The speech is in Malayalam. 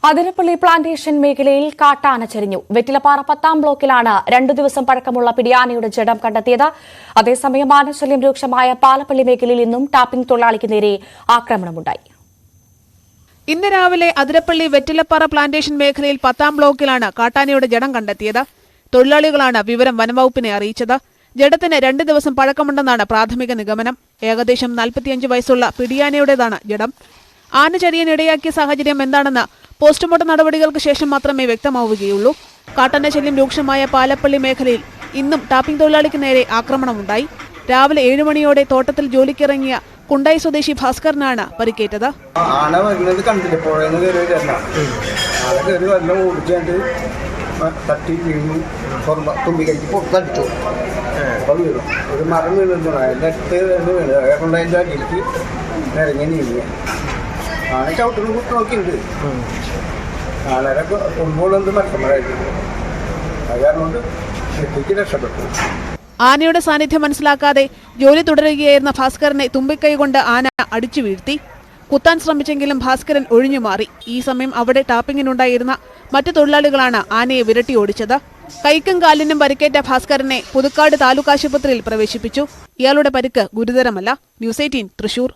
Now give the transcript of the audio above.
അതിരപ്പള്ളി പ്ലാന്റേഷൻ മേഖലയിൽ കാട്ടാന ചരിഞ്ഞു. വെറ്റിലപ്പാറ 10-ാം ബ്ലോക്കിലാണ് 2 ദിവസം പഴക്കമുള്ള പിടിയാനയുടെ ജഡം കണ്ടെത്തിയത്. അതേസമയം ആനശല്യം രൂക്ഷമായ പാലപ്പള്ളി മേഖലയിൽ ഇന്നും ടാപ്പിംഗ് തൊഴിലാളിക്ക് നേരെ ആക്രമണമുണ്ടായി. ഇന്ന് രാവിലെ അതിരപ്പള്ളി വെറ്റിലപ്പാറ പ്ലാന്റേഷൻ മേഖലയിൽ 10-ാം ബ്ലോക്കിലാണ് കാട്ടാനയുടെ ജഡം കണ്ടെത്തിയത്. തൊഴിലാളികളാണ് വിവരം വനംവകുപ്പിനെ അറിയിച്ചത്. ജഡത്തിന് 2 ദിവസം പഴക്കമുണ്ടെന്നാണ് പ്രാഥമിക നിഗമനം. ഏകദേശം 45 വയസ്സുള്ള പിടിയാനയുടേതാണ് ജഡം. ആന ചരിയാനിടയാക്കിയ സാഹചര്യം എന്താണെന്ന് പോസ്റ്റ്മോർട്ടം നടപടികൾക്ക് ശേഷം മാത്രമേ വ്യക്തമാവുകയുള്ളൂ. കാട്ടാന ശല്യം രൂക്ഷമായ പാലപ്പള്ളി മേഖലയിൽ ഇന്നും ടാപ്പിംഗ് തൊഴിലാളിക്ക് നേരെ ആക്രമണമുണ്ടായി. രാവിലെ 7 മണിയോടെ തോട്ടത്തിൽ ജോലിക്കിറങ്ങിയ കുണ്ടായി സ്വദേശി ഭാസ്കരനാണ് പരിക്കേറ്റത്. ആന വരുന്നത് കണ്ടില്ല, പുഴയെന്ന് കയറിയതല്ല. ആന കയറി വെള്ളം ഓടിച്ചാണ്ട് തട്ടി വീണു, തുമ്പി കഴിച്ച് പുറത്തടിച്ചു. അപ്പം വീണു, ഒരു മരം വീണിരുന്നു. അതിൻ്റെ അടുത്ത് വീണ് അതുകൊണ്ട് അതിൻ്റെ അടിയിലേക്ക് ഇറങ്ങി നീങ്ങിയ ആന ചവിട്ടിന് കുത്തി നോക്കിയിട്ടുണ്ട്. ആനരൊക്കെ കൊമ്പോളെന്ത് മരക്കന്മാരായിട്ടുണ്ട്. അത് കാരണം കൊണ്ട് എത്തിക്ക് രക്ഷപ്പെട്ടു. ആനയുടെ സാന്നിധ്യം മനസ്സിലാക്കാതെ ജോലി തുടരുകയായിരുന്ന ഭാസ്കരനെ തുമ്പിക്കൈ കൊണ്ട് ആന അടിച്ചു വീഴ്ത്തി. കുത്താൻ ശ്രമിച്ചെങ്കിലും ഭാസ്കരൻ ഒഴിഞ്ഞുമാറി. ഈ സമയം അവിടെ ടാപ്പിങ്ങിനുണ്ടായിരുന്ന മറ്റു തൊഴിലാളികളാണ് ആനയെ വിരട്ടി ഓടിച്ചത്. കൈക്കും കാലിനും പരിക്കേറ്റ ഭാസ്കരനെ പുതുക്കാട് താലൂക്ക് ആശുപത്രിയിൽ പ്രവേശിപ്പിച്ചു. ഇയാളുടെ പരിക്ക് ഗുരുതരമല്ല. ന്യൂസ് 18 തൃശൂർ.